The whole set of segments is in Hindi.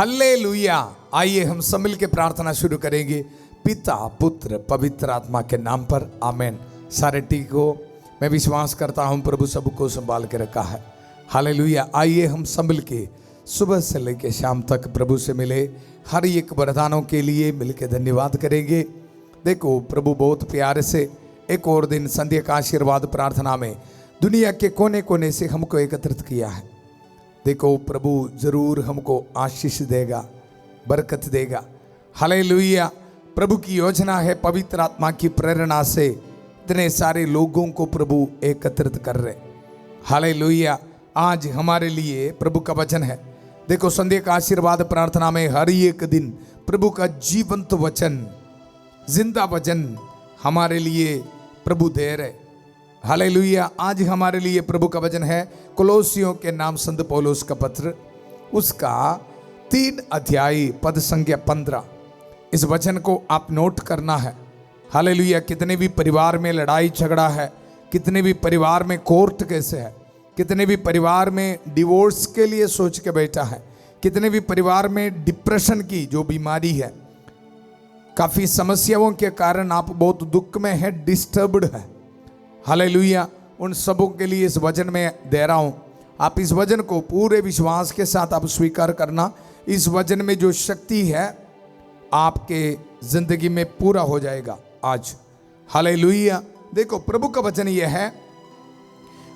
हल्लेलुया। आइए हम सब मिल के प्रार्थना शुरू करेंगे पिता पुत्र पवित्र आत्मा के नाम पर, आमेन। सारे ठीक हो? मैं विश्वास करता हूं प्रभु सबको संभाल के रखा है। हालेलुया। आइए हम सब मिल के सुबह से लेकर शाम तक प्रभु से मिले, हर एक वरदानों के लिए मिलके धन्यवाद करेंगे। देखो प्रभु बहुत प्यार से एक और दिन संध्या का आशीर्वाद प्रार्थना में दुनिया के कोने कोने से हमको एकत्रित किया है। देखो प्रभु जरूर हमको आशीष देगा, बरकत देगा। हालेलुया। प्रभु की योजना है पवित्र आत्मा की प्रेरणा से इतने सारे लोगों को प्रभु एकत्रित कर रहे। हालेलुया। आज हमारे लिए प्रभु का वचन है। देखो संध्या का आशीर्वाद प्रार्थना में हर एक दिन प्रभु का जीवंत वचन, जिंदा वचन हमारे लिए प्रभु दे रहे। हालेलुया। आज हमारे लिए प्रभु का वचन है कोलोसियों के नाम संत पौलुस का पत्र, उसका 3 अध्याय पद संख्या 15। इस वचन को आप नोट करना है। हालेलुया। कितने भी परिवार में लड़ाई झगड़ा है, कितने भी परिवार में कोर्ट केस है, कितने भी परिवार में डिवोर्स के लिए सोच के बैठा है, कितने भी परिवार में डिप्रेशन की जो बीमारी है, काफी समस्याओं के कारण आप बहुत दुख में है, डिस्टर्ब्ड है। हालेलुया। उन सबों के लिए इस वचन में दे रहा हूं। आप इस वचन को पूरे विश्वास के साथ आप स्वीकार करना। इस वचन में जो शक्ति है आपके जिंदगी में पूरा हो जाएगा आज। हालेलुया। देखो प्रभु का वचन यह है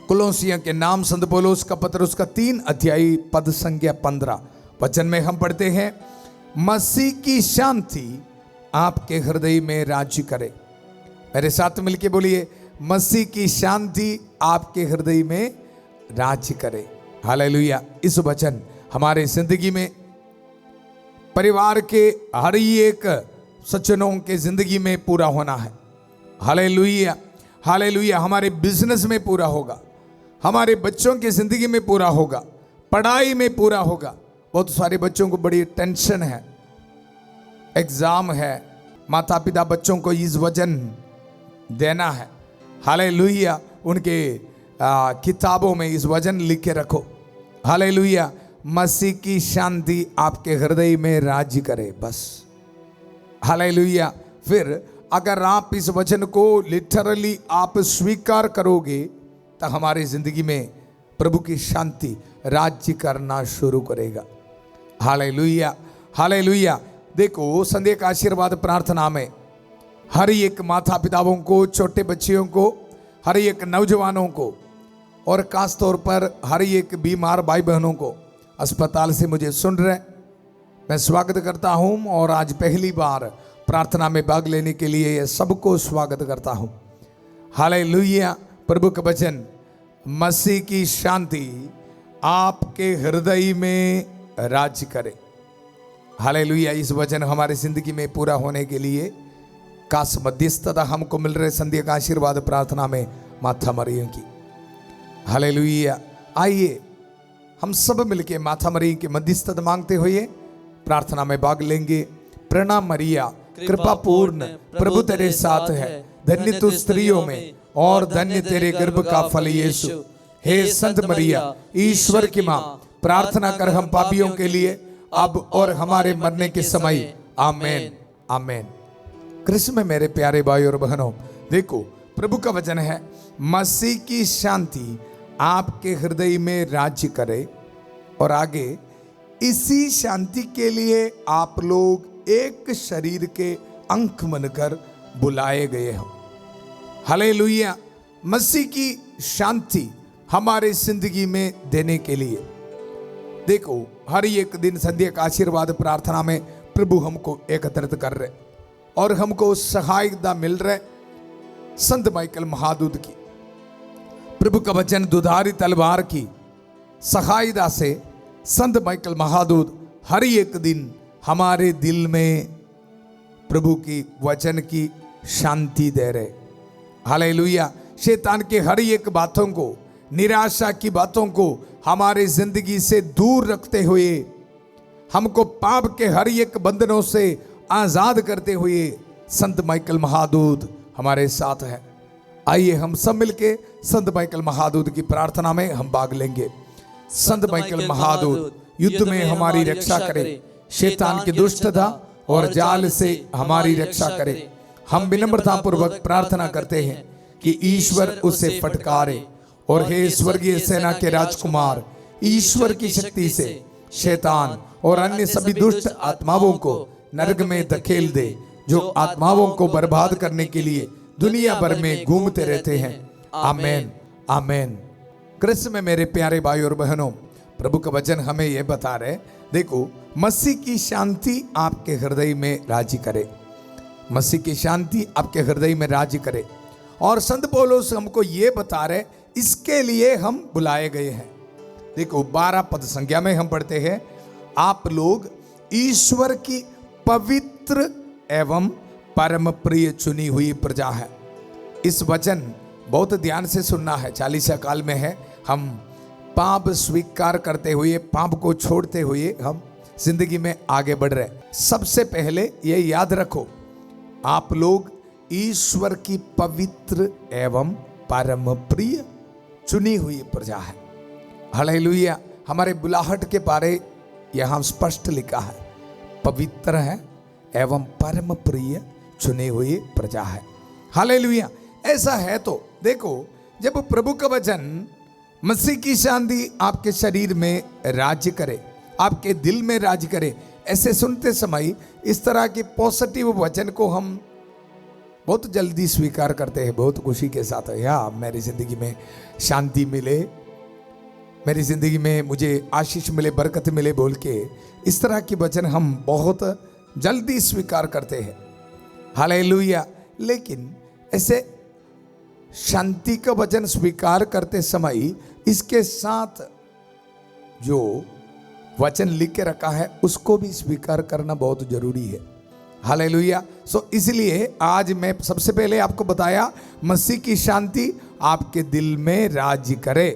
कोलोसियों के नाम संत पौलुस का पत्र, उसका 3 अध्याय पद संख्या 15। वचन में हम पढ़ते हैं, मसीह की शांति आपके हृदय में राज्य करे। मेरे साथ मिलके बोलिए, मसीह की शांति आपके हृदय में राज्य करे। हालेलुया। इस वचन हमारे जिंदगी में, परिवार के हर एक सज्जनों के जिंदगी में पूरा होना है। हालेलुया। हालेलुया। हमारे बिजनेस में पूरा होगा, हमारे बच्चों की जिंदगी में पूरा होगा, पढ़ाई में पूरा होगा। बहुत सारे बच्चों को बड़ी टेंशन है, एग्जाम है, माता पिता बच्चों को इस वचन देना है। हालेलुया। उनके किताबों में इस वचन लिख के रखो। हालेलुया। मसीह की शांति आपके हृदय में राज्य करे, बस। हालेलुया। फिर अगर आप इस वचन को लिटरली आप स्वीकार करोगे तो हमारी जिंदगी में प्रभु की शांति राज्य करना शुरू करेगा। हालेलुया। हालेलुया। देखो संध्या का आशीर्वाद प्रार्थना में हर एक माता पिताओं को, छोटे बच्चियों को, हर एक नौजवानों को और खास तौर पर हर एक बीमार भाई बहनों को अस्पताल से मुझे सुन रहे, मैं स्वागत करता हूं। और आज पहली बार प्रार्थना में भाग लेने के लिए सबको स्वागत करता हूं। हालेलुया। प्रभु का वचन, मसीह की शांति आपके हृदय में राज्य करे। हालेलुया। इस वचन हमारे जिंदगी में पूरा होने के लिए खास मध्यस्थता हमको मिल रहे संध्या का आशीर्वाद प्रार्थना में माता मरियम की। हालेलुया। आइए हम सब मिलके माता मरियम की मध्यस्थता मांगते हुए प्रार्थना में भाग लेंगे। प्रणाम मरिया, कृपा पूर्ण, प्रभु तेरे साथ है, धन्य तू स्त्रियों में और धन्य तेरे गर्भ का फल यीशु। हे संत मरिया, ईश्वर की मां, प्रार्थना कर हम पापियों के लिए अब और हमारे मरने के समय। आमेन। आमेन। कृष्ण में मेरे प्यारे भाई और बहनों, देखो प्रभु का वचन है, मसीह की शांति आपके हृदय में राज्य करे। और आगे, इसी शांति के लिए आप लोग एक शरीर के अंग बनकर बुलाए गए हो। हालेलुया। मसीह की शांति हमारे जिंदगी में देने के लिए देखो हर एक दिन संध्या का आशीर्वाद प्रार्थना में प्रभु हमको एकत्रित कर रहे और हमको सहायता मिल रहे संत माइकल महादूत की। प्रभु का वचन दुधारी तलवार की सहायता से संत माइकल महादूत हर एक दिन हमारे दिल में प्रभु की वचन की शांति दे रहे। हालेलुया। शैतान के हर एक बातों को, निराशा की बातों को हमारे जिंदगी से दूर रखते हुए, हमको पाप के हर एक बंधनों से आजाद करते हुए संत माइकल महादूत हमारे साथ है। आइए हम सब मिलके संत माइकल महादूत की प्रार्थना में हम भाग लेंगे। संत माइकल महादूत युद्ध में हमारी रक्षा करे, शैतान की दुष्टता और जाल से हमारी रक्षा करे। हम विनम्रता पूर्वक प्रार्थना करते हैं कि ईश्वर उसे फटकारे। और हे स्वर्गीय सेना के राजकुमार, ईश्वर की शक्ति से शैतान और अन्य सभी दुष्ट आत्माओं को नरक में धकेल दे, जो आत्माओं को बर्बाद करने के लिए दुनिया भर में घूमते रहते हैं। आमेन, आमेन। कृष्ण में मेरे प्यारे भाई और बहनों, प्रभु का वचन हमें यह बता रहे, देखो, मसीह की शांति आपके हृदय में राज्य करे। मसीह की शांति आपके हृदय में राज्य करे। और संत पौलुस हमको ये बता रहे, इसके लिए हम बुलाए गए हैं। देखो 12 पद संख्या में हम पढ़ते हैं, आप लोग ईश्वर की पवित्र एवं परम प्रिय चुनी हुई प्रजा है। इस वचन बहुत ध्यान से सुनना है। 40 काल में है, हम पाप स्वीकार करते हुए, पाप को छोड़ते हुए हम जिंदगी में आगे बढ़ रहे। सबसे पहले ये याद रखो, आप लोग ईश्वर की पवित्र एवं परम प्रिय चुनी हुई प्रजा है। हालेलुया। हमारे बुलाहट के बारे यहाँ स्पष्ट लिखा है, पवित्र है एवं परम प्रिय चुनी हुई प्रजा है। हालेलुया। ऐसा है तो देखो, जब प्रभु का वचन मसीह की शांति आपके शरीर में राज्य करे, आपके दिल में राज्य करे, ऐसे सुनते समय इस तरह के पॉजिटिव वचन को हम बहुत जल्दी स्वीकार करते हैं, बहुत खुशी के साथ। या मेरी जिंदगी में शांति मिले, मेरी जिंदगी में मुझे आशीष मिले, बरकत मिले बोल के इस तरह की वचन हम बहुत जल्दी स्वीकार करते हैं। हालेलुया। लेकिन ऐसे शांति का वचन स्वीकार करते समय इसके साथ जो वचन लिख के रखा है उसको भी स्वीकार करना बहुत जरूरी है। हालेलुया। सो इसलिए आज मैं सबसे पहले आपको बताया, मसीह की शांति आपके दिल में राज्य करे।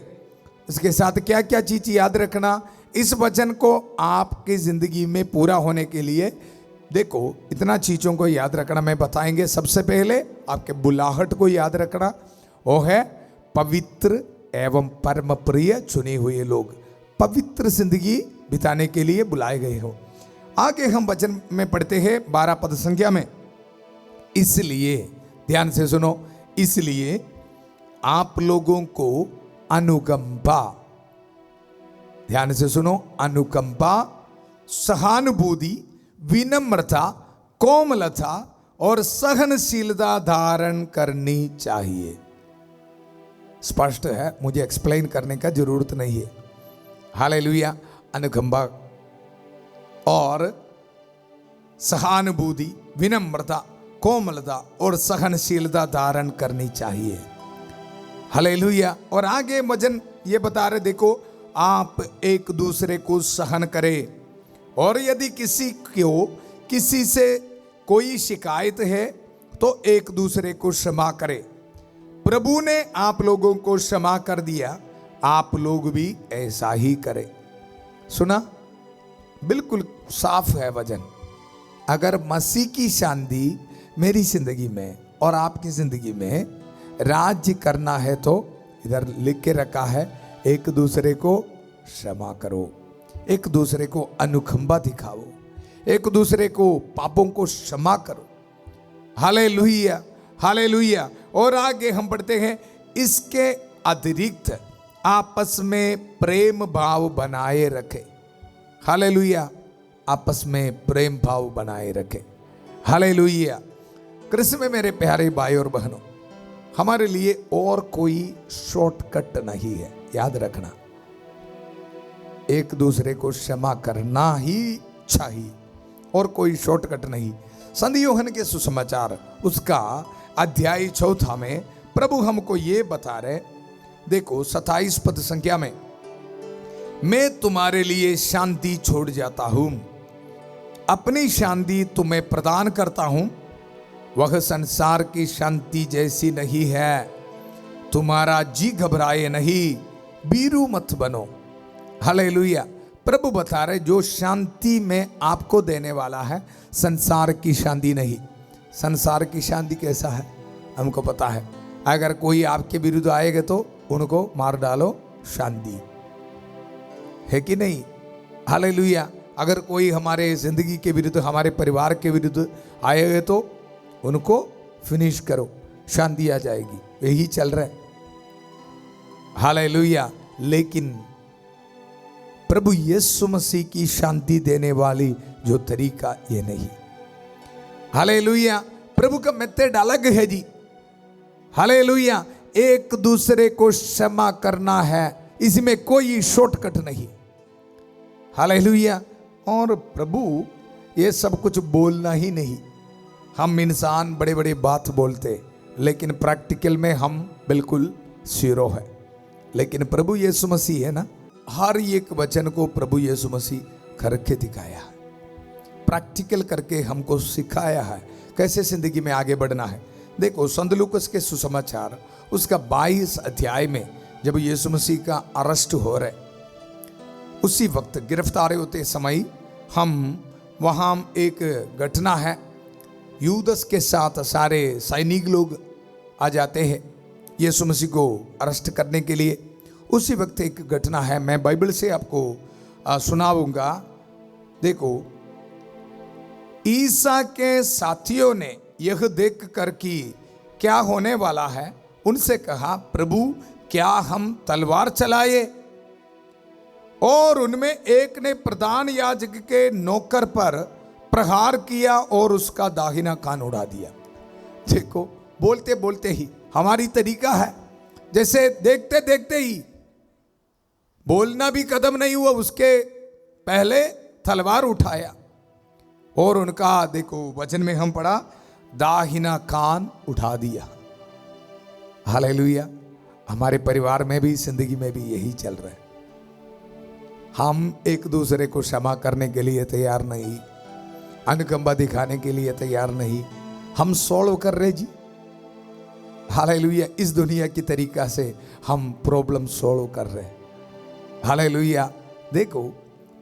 इसके साथ क्या क्या चीज याद रखना, इस वचन को आपकी जिंदगी में पूरा होने के लिए देखो इतना चीजों को याद रखना मैं बताएंगे। सबसे पहले आपके बुलाहट को याद रखना, वो है पवित्र एवं परम प्रिय चुने हुए लोग, पवित्र जिंदगी बिताने के लिए बुलाए गए हो। आगे हम वचन में पढ़ते हैं 12 पद संख्या में, इसलिए ध्यान से सुनो, इसलिए आप लोगों को अनुकंपा, ध्यान से सुनो, अनुकंपा, सहानुभूति, विनम्रता, कोमलता और सहनशीलता धारण करनी चाहिए। स्पष्ट है, मुझे एक्सप्लेन करने का जरूरत नहीं है। हालेलुया। अनुकंपा और सहानुभूति, विनम्रता, कोमलता और सहनशीलता धारण करनी चाहिए। हालेलुया। और आगे वचन ये बता रहे, देखो, आप एक दूसरे को सहन करें, और यदि किसी से कोई शिकायत है तो एक दूसरे को क्षमा करें। प्रभु ने आप लोगों को क्षमा कर दिया, आप लोग भी ऐसा ही करें। सुना, बिल्कुल साफ है वचन। अगर मसीह की शांति मेरी जिंदगी में और आपकी जिंदगी में राज्य करना है तो इधर लिख के रखा है, एक दूसरे को क्षमा करो, एक दूसरे को अनुकंपा दिखाओ, एक दूसरे को पापों को क्षमा करो। Hallelujah, hallelujah. और आगे हम पढ़ते हैं, इसके अतिरिक्त आपस में प्रेम भाव बनाए रखें। हालेलुया। आपस में प्रेम भाव बनाए रखें। हालेलुया। कृष्ण में मेरे प्यारे भाई और बहनों, हमारे लिए और कोई शॉर्टकट नहीं है, याद रखना। एक दूसरे को क्षमा करना ही चाहिए और कोई शॉर्टकट नहीं। संत यूहन्ना के सुसमाचार उसका अध्याय 4 में प्रभु हमको ये बता रहे, देखो 27 पद संख्या में, मैं तुम्हारे लिए शांति छोड़ जाता हूं, अपनी शांति तुम्हें प्रदान करता हूं, वह संसार की शांति जैसी नहीं है। तुम्हारा जी घबराए नहीं, बीरू मत बनो। हालेलुया। प्रभु बता रहे, जो शांति में आपको देने वाला है, संसार की शांति नहीं। संसार की शांति कैसा है हमको पता है, अगर कोई आपके विरुद्ध आएगा तो उनको मार डालो, शांति है कि नहीं। हालेलुया। अगर कोई हमारे जिंदगी के विरुद्ध, हमारे परिवार के विरुद्ध आए हुए तो उनको फिनिश करो, शांति आ जाएगी। यही चल रहा है। हालेलुया। लेकिन प्रभु यीशु मसीह की शांति देने वाली जो तरीका ये नहीं। हालेलुया। प्रभु का मेथड अलग है जी। हालेलुया। एक दूसरे को क्षमा करना है, इसमें कोई शॉर्टकट नहीं। हालेलुया। और प्रभु ये सब कुछ बोलना ही नहीं। हम इंसान बड़े बड़े बात बोलते, लेकिन प्रैक्टिकल में हम बिल्कुल जीरो है। लेकिन प्रभु यीशु मसीह है ना, हर एक वचन को प्रभु यीशु मसीह करके दिखाया है, प्रैक्टिकल करके हमको सिखाया है कैसे जिंदगी में आगे बढ़ना है। देखो संत लूकास के सुसमाचार उसका 22 अध्याय में जब यीशु मसीह का अरेस्ट हो रहे, उसी वक्त गिरफ्तार होते समय हम वहाँ एक घटना है, यूदस के साथ सारे सैनिक लोग आ जाते हैं यीशु मसीह को अरेस्ट करने के लिए। उसी वक्त एक घटना है, मैं बाइबल से आपको सुनाऊंगा। देखो, ईसा के साथियों ने यह देख कर कि क्या होने वाला है, उनसे कहा, प्रभु क्या हम तलवार चलाए? और उनमें एक ने प्रधान याजक के नौकर पर प्रहार किया और उसका दाहिना कान उड़ा दिया। देखो, बोलते बोलते ही हमारी तरीका है, जैसे देखते देखते ही बोलना भी कदम नहीं हुआ, उसके पहले तलवार उठाया और उनका, देखो वचन में हम पढ़ा, दाहिना कान उठा दिया। हालेलुया। हमारे परिवार में भी, जिंदगी में भी यही चल रहा है। हम एक दूसरे को क्षमा करने के लिए तैयार नहीं, अनुकंपा दिखाने के लिए तैयार नहीं, हम सॉल्व कर रहे जी। हालेलुया। इस दुनिया की तरीका से हम प्रॉब्लम सॉल्व कर रहे हैं। हालेलुया। देखो,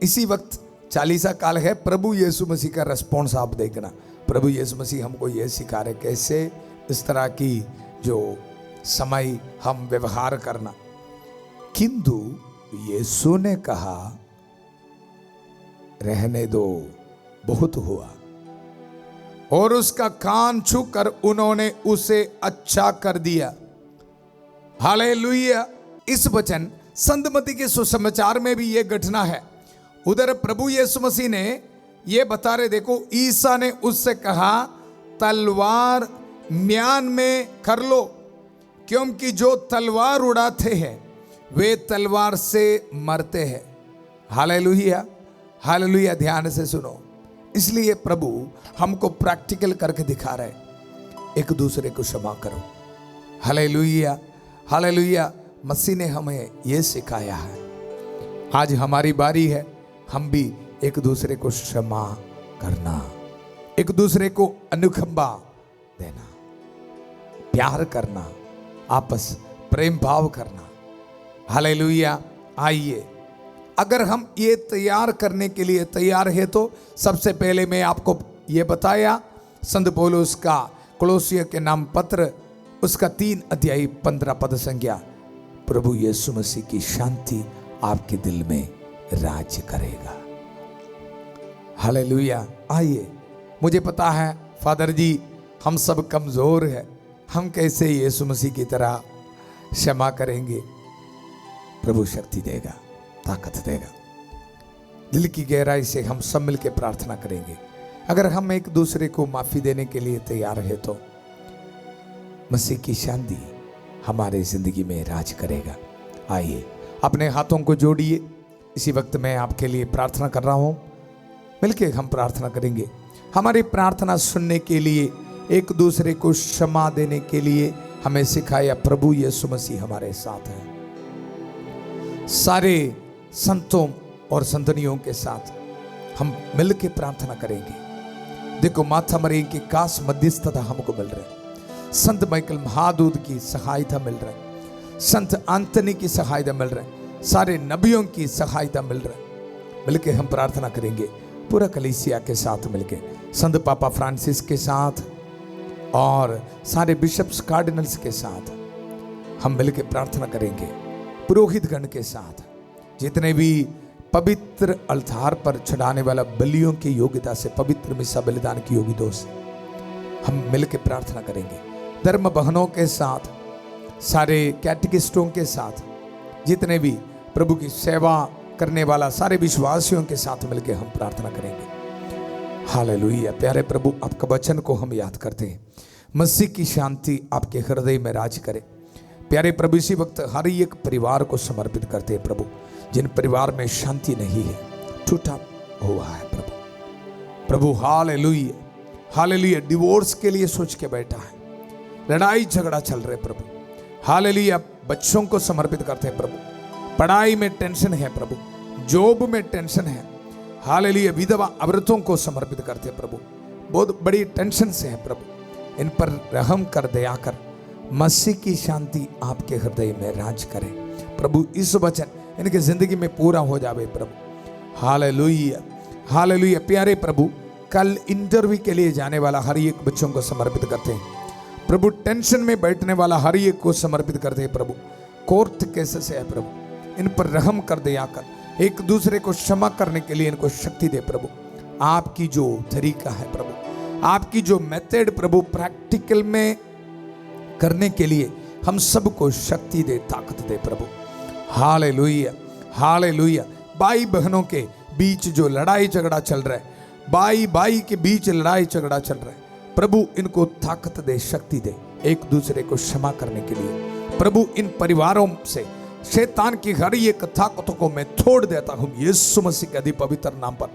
इसी वक्त चालीसा काल है, प्रभु यीशु मसीह का रिस्पॉन्स आप देखना। प्रभु यीशु मसीह हमको यह सिखा रहे कैसे इस तरह की जो समय हम व्यवहार करना। किंतु यीशु ने कहा, रहने दो, बहुत हुआ, और उसका कान छूकर उन्होंने उसे अच्छा कर दिया। हालेलुया। इस वचन संत मत्ती के सुसमाचार में भी यह घटना है। उधर प्रभु यीशु मसीह ने ये बता रहे, देखो ईसा ने उससे कहा, तलवार म्यान में कर लो, क्योंकि जो तलवार उड़ाते हैं वे तलवार से मरते हैं। हालेलुया। हालेलुया। ध्यान से सुनो। इसलिए प्रभु हमको प्रैक्टिकल करके दिखा रहे, एक दूसरे को क्षमा करो। हालेलुया। हालेलुया। मसीह ने हमें यह सिखाया है। आज हमारी बारी है, हम भी एक दूसरे को क्षमा करना, एक दूसरे को अनुकंपा देना, प्यार करना, आपस प्रेम भाव करना। हालेलुया। आइए, अगर हम ये तैयार करने के लिए तैयार है तो सबसे पहले मैं आपको ये बताया, संत पौलुस का कोलोसियों के नाम पत्र उसका 3 अध्याय 15 पद संज्ञा, प्रभु यीशु मसीह की शांति आपके दिल में राज करेगा। हालेलुया। आइए, मुझे पता है फादर जी हम सब कमजोर हैं, हम कैसे यीशु मसीह की तरह क्षमा करेंगे। प्रभु शक्ति देगा, ताकत देगा। दिल की गहराई से हम सब मिलकर प्रार्थना करेंगे। अगर हम एक दूसरे को माफी देने के लिए तैयार है तो मसीह की शांति हमारे जिंदगी में राज करेगा। आइए, अपने हाथों को जोड़िए। इसी वक्त मैं आपके लिए प्रार्थना कर रहा हूं, मिलके हम प्रार्थना करेंगे। हमारी प्रार्थना सुनने के लिए, एक दूसरे को क्षमा देने के लिए हमें सिखाया प्रभु यीशु मसीह हमारे साथ है। सारे संतों और संतनियों के साथ हम मिलके प्रार्थना करेंगे। देखो, माथा मरे की कास मध्यस्थता हमको मिल रहा है, संत माइकल महादूत की सहायता मिल रहा है, संत एंथनी की सहायता मिल रहा है, सारे नबियों की सहायता मिल रहा है। मिलके हम प्रार्थना करेंगे पूरा कलीसिया के साथ मिलके, संत पापा फ्रांसिस के साथ और सारे बिशप्स कार्डिनल्स के साथ हम मिलके प्रार्थना करेंगे। पुरोहित गण के साथ, जितने भी पवित्र अल्तार पर चढ़ाने वाला बलियों की योग्यता से, पवित्र मिसा बलिदान की योग्यता से हम मिलकर प्रार्थना करेंगे। धर्म बहनों के साथ, सारे कैटेकिस्टों के साथ, जितने भी प्रभु की सेवा करने वाला सारे विश्वासियों के साथ मिलकर हम प्रार्थना करेंगे। हालेलुया। प्यारे प्रभु, आपका वचन को हम याद करते हैं। मसीह की शांति आपके हृदय में राज करे। प्यारे प्रभु, इसी वक्त हर एक परिवार को समर्पित करते हैं प्रभु, जिन परिवार में शांति नहीं है, टूटा हुआ है प्रभु। Hallelujah, hallelujah. डिवोर्स के लिए सोच के बैठा है, लड़ाई झगड़ा चल रहे प्रभु। हालेलुया। बच्चों को समर्पित करते हैं प्रभु, पढ़ाई में टेंशन है प्रभु, जॉब में टेंशन है। हालेलुया। विधवा औरतों को समर्पित करते हैं प्रभु, बहुत बड़ी टेंशन से है प्रभु। इन पर रहम कर, दया कर। मसीह की शांति आपके हृदय में राज करे प्रभु। इस वचन इनके जिंदगी में पूरा हो जावे प्रभु। Hallelujah, hallelujah. प्यारे प्रभु, कल इंटरव्यू के लिए जाने वाला हर एक बच्चों को समर्पित करते हैं प्रभु। टेंशन में बैठने वाला हर एक को समर्पित करते हैं प्रभु। कोर्ट केसेस है प्रभु, इन पर रहम कर, दया कर। एक दूसरे को क्षमा करने के लिए इनको शक्ति दे प्रभु। आपकी जो तरीका है प्रभु, आपकी जो मेथड प्रभु, प्रैक्टिकल में करने के लिए हम सबको शक्ति दे, ताकत दे प्रभु। Hallelujah, hallelujah. भाई बहनों के बीच जो लड़ाई झगड़ा चल रहा है, भाई भाई के बीच लड़ाई झगड़ा चल रहा है प्रभु, इनको ताकत दे, शक्ति दे, एक दूसरे को क्षमा करने के लिए प्रभु। इन परिवारों से शैतान की हर एक ताकतों को मैं तोड़ देता हूं यीशु मसीह के अति पवित्र नाम पर।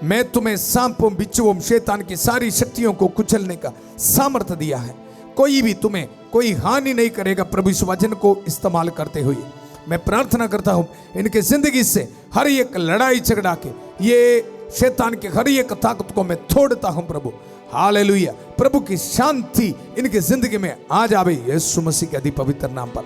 मैं तुम्हें सांपों, बिच्छुओं, शैतान की सारी शक्तियों को कुचलने का सामर्थ्य दिया है। कोई भी तुम्हें कोई हानि नहीं करेगा प्रभु। इस वचन को इस्तेमाल करते हुए मैं प्रार्थना करता हूं, इनके जिंदगी से हर एक लड़ाई झगड़ा के, ये शैतान के हर एक ताकत को मैं तोड़ता हूं प्रभु। हालेलुया। प्रभु की शांति इनके जिंदगी में आ जावे यीशु मसीह के अति पवित्र नाम पर।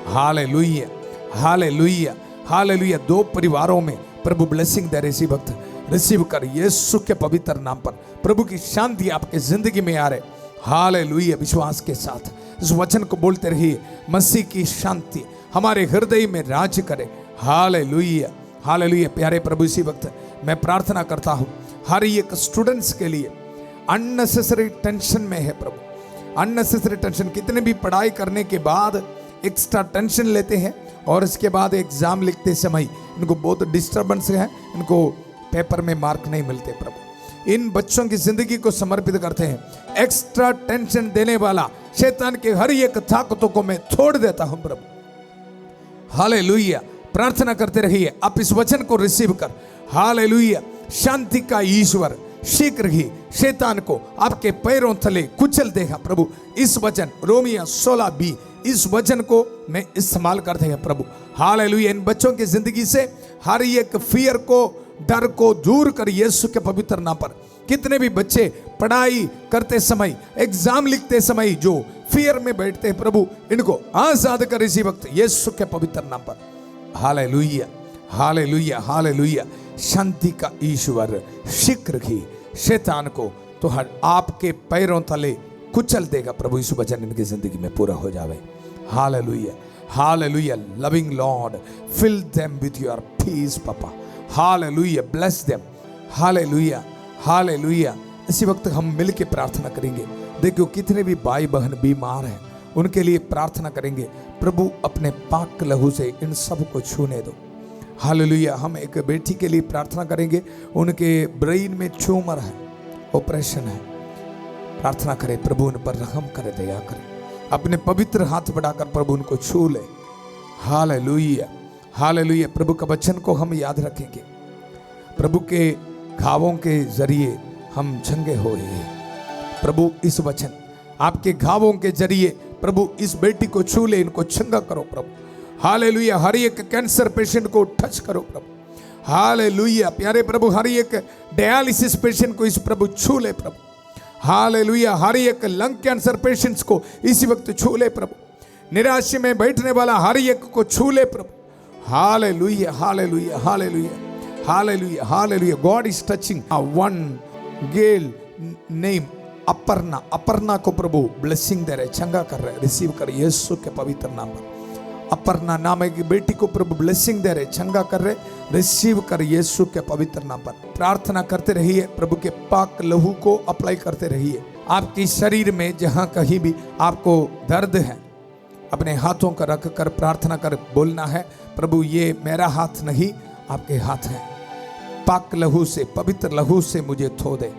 Hallelujah, hallelujah, hallelujah. दो परिवारों में प्रभु ब्लेसिंग दे, रिसीव कर यीशु के पवित्र नाम पर। प्रभु की शांति आपके जिंदगी में आ रहे। हालेलुया। विश्वास के साथ इस वचन को बोलते रहिए, मसीह की शांति हमारे हृदय में राज करे। Hallelujah, hallelujah. प्यारे प्रभु, इसी वक्त मैं प्रार्थना करता हूं हर एक स्टूडेंट्स के लिए। अननेसेसरी टेंशन में है प्रभु, अननेसेसरी टेंशन। कितने भी पढ़ाई करने के बाद एक्स्ट्रा टेंशन लेते हैं और इसके बाद एग्जाम लिखते समय इनको बहुत डिस्टर्बेंस है, इनको पेपर में मार्क नहीं मिलते प्रभु। इन बच्चों की जिंदगी को समर्पित करते हैं। एक्स्ट्रा टेंशन देने वाला शैतान के हर एक ताकतों को मैं तोड़ देता हूं प्रभु। हालेलुया। प्रार्थना करते रहिए, आप इस वचन को रिसीव कर। हालेलुया। शांति का ईश्वर शीघ्र ही शैतान को आपके पैरों तले कुचल देगा प्रभु। इस वचन रोमिया 16:20, इस वचन को मैं इस्तेमाल करते हैं प्रभु। हालेलुया। इन बच्चों की जिंदगी से हर एक फियर को, डर को दूर कर यीशु के पवित्र नाम पर। कितने भी बच्चे पढ़ाई करते समय, एग्जाम लिखते समय जो फियर में बैठते हैं प्रभु, इनको आजाद कर इसी वक्त यीशु के पवित्र नाम पर। Hallelujah, hallelujah, hallelujah. शांति का ईश्वर शीघ्र ही शैतान को तो हर आपके पैरों तले कुचल देगा प्रभु। इस वचन इनकी जिंदगी में पूरा हो जावे। Hallelujah, hallelujah. Loving lord, fill them with your peace papa. Hallelujah. Bless them. Hallelujah, hallelujah. इसी वक्त हम मिल के प्रार्थना करेंगे। देखो कितने भी भाई बहन बीमार हैं, उनके लिए प्रार्थना करेंगे। प्रभु अपने पाक लहू से इन सब को छूने दो। हालेलुया। हम एक बेटी के लिए प्रार्थना करेंगे, उनके ब्रेन में ट्यूमर है, ऑपरेशन है। प्रार्थना करें, प्रभु उन पर रहम करे, दया करे। अपने पवित्र हाथ बढ़ाकर प्रभु उनको छू ले। Hallelujah, hallelujah. प्रभु का वचन को हम याद रखेंगे। प्रभु के घावों के जरिए हम चंगे हुए हैं। प्रभु इस वचन आपके घावों के जरिए प्रभु इस बेटी को छू ले, इनको चंगा करो प्रभु। हालेलुया। हर एक कैंसर पेशेंट को टच करो प्रभु। हालेलुया। प्यारे प्रभु, हर एक डायलिसिस पेशेंट को इस प्रभु छू ले प्रभु। हालेलुया। हर एक लंग कैंसर पेशेंट्स को इसी वक्त छू ले प्रभु। निराशा में बैठने वाला हर एक को छू ले प्रभु। Hallelujah, hallelujah, hallelujah, hallelujah, hallelujah. God is touching one girl name Aparna. Aparna को प्रभु ब्लेसिंग दे रहे, चंगा कर रहे। रिसीव कर यीशु के पवित्र नाम पर। अपर्णा नाम की बेटी को प्रभु ब्लेसिंग दे रहे, चंगा कर रहे, रिसीव कर यीशु के पवित्र नाम पर। प्रार्थना करते रहिए, प्रभु के पाक लहू को अप्लाई करते रहिए। आपकी शरीर में जहां कहीं भी आपको दर्द है, अपने हाथों का रख कर प्रार्थना कर बोलना है, प्रभु ये मेरा हाथ नहीं, आपके हाथ है, पाक लहू से, पवित्र लहू से मुझे धो दे।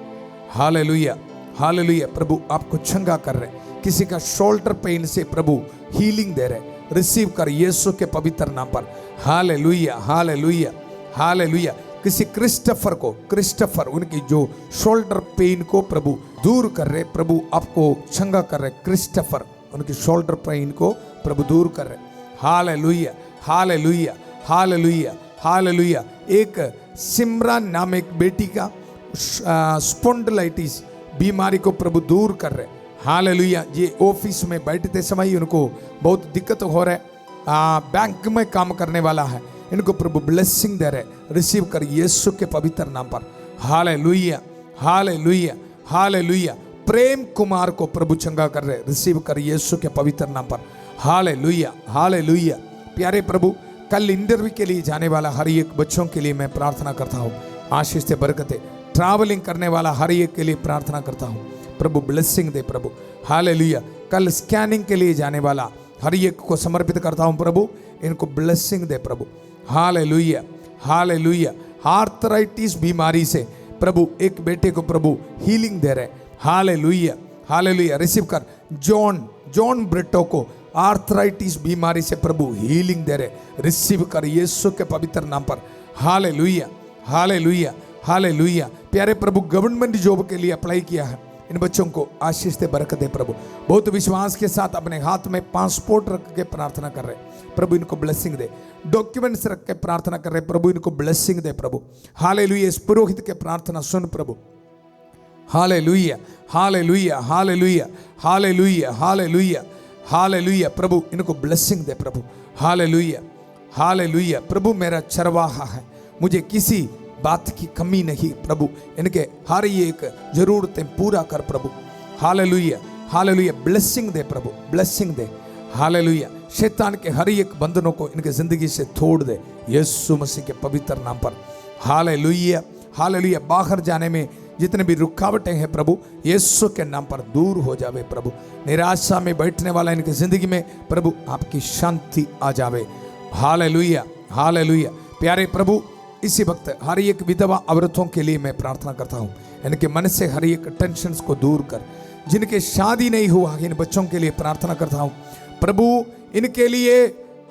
Hallelujah, hallelujah. प्रभु आपको चंगा कर रहे। किसी का शोल्डर पेन से प्रभु हीलिंग दे रहे, रिसीव कर यीशु के पवित्र नाम पर। Hallelujah, hallelujah, hallelujah. किसी क्रिस्टोफर उनकी जो शोल्डर पेन को प्रभु दूर कर रहे, प्रभु आपको चंगा कर रहे। क्रिस्टोफर उनकी शोल्डर पेन को प्रभु दूर कर रहे। Hallelujah, hallelujah, hallelujah, hallelujah. एक सिमरन नाम एक बेटी का स्पॉन्डिलाइटिस बीमारी को प्रभु दूर कर रहे। हालेलुया। ये ऑफिस में बैठते समय उनको बहुत दिक्कत हो रहा है, बैंक में काम करने वाला है, इनको प्रभु ब्लेसिंग दे रहे, रिसीव कर यीशु के पवित्र नाम पर। Hallelujah, hallelujah, hallelujah. Prem Kumar को प्रभु चंगा कर रहे, रिसीव कर यीशु के पवित्र नाम पर। Hallelujah, hallelujah. प्यारे प्रभु, कल इंटरव्यू के लिए जाने वाला हर एक बच्चों के लिए मैं प्रार्थना करता हूँ, आशीष से बरकते। ट्रैवलिंग करने वाला हर एक के लिए प्रार्थना करता हूँ, प्रभु ब्लेसिंग दे प्रभु। हालेलुया। कल स्कैनिंग के लिए जाने वाला हर एक को समर्पित करता हूँ प्रभु, इनको ब्लेसिंग दे प्रभु। Hallelujah, hallelujah. आर्थराइटिस बीमारी से प्रभु एक बेटे को प्रभु हीलिंग दे रहे। Hallelujah, hallelujah. रिसीव कर जॉन ब्रिटो को आर्थराइटिस बीमारी से प्रभु हीलिंग दे रहे, रिसीव कर यीशु के पवित्र नाम पर। Hallelujah, hallelujah, hallelujah. प्यारे प्रभु, गवर्नमेंट जॉब के लिए अप्लाई किया है, इन बच्चों को आशीष दे, बरकत दे प्रभु। बहुत विश्वास के साथ अपने हाथ में पासपोर्ट रख के प्रार्थना कर रहे, प्रभु इनको ब्लेसिंग दे। डॉक्यूमेंट्स रख के प्रार्थना कर रहे, प्रभु इनको ब्लेसिंग दे प्रभु। हालेलुया। इस पुरोहित के प्रार्थना सुन प्रभु। Hallelujah, hallelujah, hallelujah, hallelujah, hallelujah, hallelujah. प्रभु इनको ब्लेसिंग दे प्रभु। Hallelujah, hallelujah. प्रभु मेरा चरवाहा है, मुझे किसी बात की कमी नहीं प्रभु, इनके हर एक जरूरतें पूरा कर प्रभु। Hallelujah, hallelujah. ब्लेसिंग दे प्रभु, ब्लेसिंग दे। हालेलुया। शैतान के हर एक बंधनों को इनके जिंदगी से तोड़ दे यीशु मसीह के पवित्र नाम पर। Hallelujah, hallelujah. बाहर जाने में जितने भी रुकावटें हैं प्रभु, यीशु के नाम पर दूर हो जावे प्रभु। निराशा में बैठने वाला इनकी जिंदगी में प्रभु आपकी शांति आ जावे। Hallelujah, hallelujah. प्यारे प्रभु, इसी वक्त हर एक विधवा औरतों के लिए मैं प्रार्थना करता हूँ, इनके मन से हर एक टेंशन को दूर कर। जिनके शादी नहीं हुआ, इन बच्चों के लिए प्रार्थना करता हूँ प्रभु, इनके लिए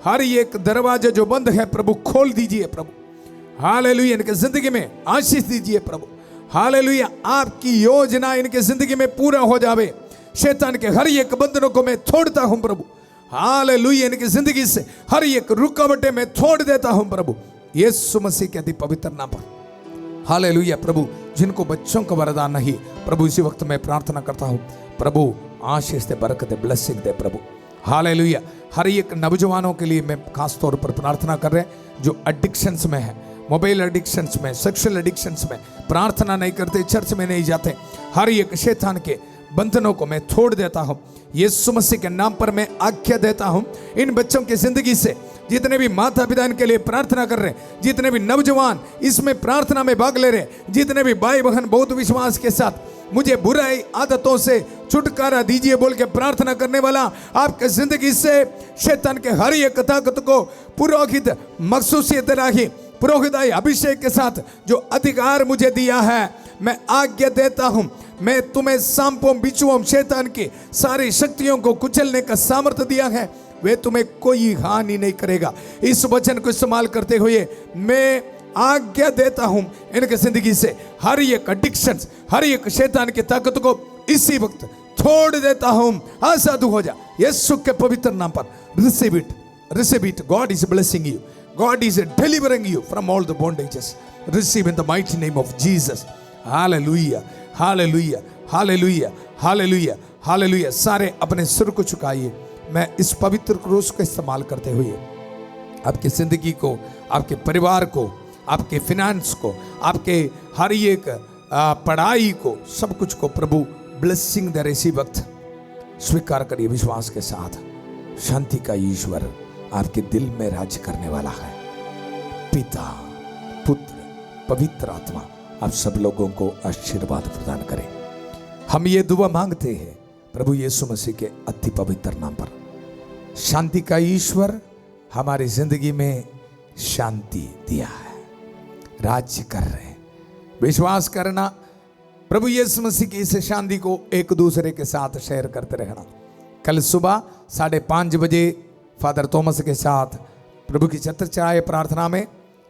हर एक दरवाजा जो बंद है प्रभु खोल दीजिए प्रभु। हालेलुया। इनके जिंदगी में आशीष दीजिए प्रभु। हालेलुया। आपकी योजना इनके जिंदगी में पूरा हो जावे। शैतान के हर एक बंधनों को मैं तोड़ता हूं प्रभु। हालेलुया। इनकी जिंदगी से हर एक रुकावटें मैं तोड़ देता हूं प्रभु, यीशु मसीह के अति पवित्र नाम पर। हालेलुया। प्रभु, जिनको बच्चों का वरदान नहीं प्रभु, इसी वक्त मैं प्रार्थना करता हूं प्रभु, आशीष दे, बरकत दे, ब्लेसिंग दे प्रभु। हालेलुया। हर एक नौजवानों के लिए मैं खास तौर पर प्रार्थना कर रहे हैं जो एडिक्शंस में है, मोबाइल एडिक्शंस में, सेक्सुअल एडिक्शंस में, प्रार्थना नहीं करते, चर्च में नहीं जाते, हर एक शैतान के बंधनों को मैं तोड़ देता हूं यीशु मसीह के नाम पर। मैं आज्ञा देता हूं इन बच्चों की जिंदगी से, जितने भी माता पिता इनके लिए प्रार्थना कर रहे हैं, जितने भी नौजवान इसमें प्रार्थना में भाग ले रहे हैं, जितने भी भाई बहन बहुत विश्वास के साथ मुझे बुराई आदतों से छुटकारा दीजिए बोल के प्रार्थना करने वाला, आपके जिंदगी से शैतान के हर एक ताकत को पुरोहित मखसूसियत राही पुरोहिताई अभिषेक के साथ जो अधिकार मुझे दिया है, मैं आज्ञा देता हूं, मैं तुम्हें सांपों बिच्छुओं शैतान की सारी शक्तियों को कुचलने का सामर्थ्य दिया है, वे तुम्हें कोई हानि नहीं करेगा। इस वचन को इस्तेमाल करते हुए मैं आज्ञा देता हूं इनके जिंदगी से हर एक एडिक्शन, हर एक शैतान की ताकत को इसी वक्त छोड़ देता हूं। आजाद हो जा यीशु के पवित्र नाम पर। Receive it, receive it. God is blessing you, God is delivering you from all the bondages. Receive in the mighty name of Jesus. Hallelujah, hallelujah, hallelujah, hallelujah, hallelujah. सारे अपने सिर को झुकाइए। मैं इस पवित्र क्रूस का इस्तेमाल करते हुए आपकी जिंदगी को, आपके परिवार को, आपके फिनेंस को, आपके हर एक पढ़ाई को, सब कुछ को प्रभु ब्लेसिंग दे रहे। इसी वक्त स्वीकार करिए विश्वास के साथ। शांति का ईश्वर, आपके दिल में राज्य करने वाला है। पिता, पुत्र, पवित्र आत्मा आप सब लोगों को आशीर्वाद प्रदान करें। हम ये दुआ मांगते हैं प्रभु यीशु मसीह के अति पवित्र नाम पर। शांति का ईश्वर हमारी जिंदगी में शांति दिया है, राज्य कर रहे हैं। विश्वास करना, प्रभु यीशु मसीह की इस शांति को एक दूसरे के साथ शेयर करते रहना। कल सुबह 5:30 बजे फादर थॉमस के साथ प्रभु की छत्र छाया प्रार्थना में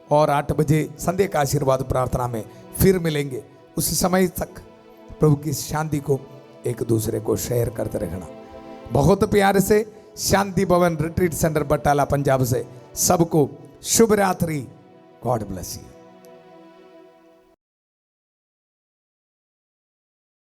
और 8 बजे संध्या का आशीर्वाद प्रार्थना में फिर मिलेंगे। उस समय तक प्रभु की शांति को एक दूसरे को शेयर करते रहना। बहुत प्यार से शांति भवन रिट्रीट सेंटर बटाला पंजाब से सबको शुभ रात्रि। God bless you.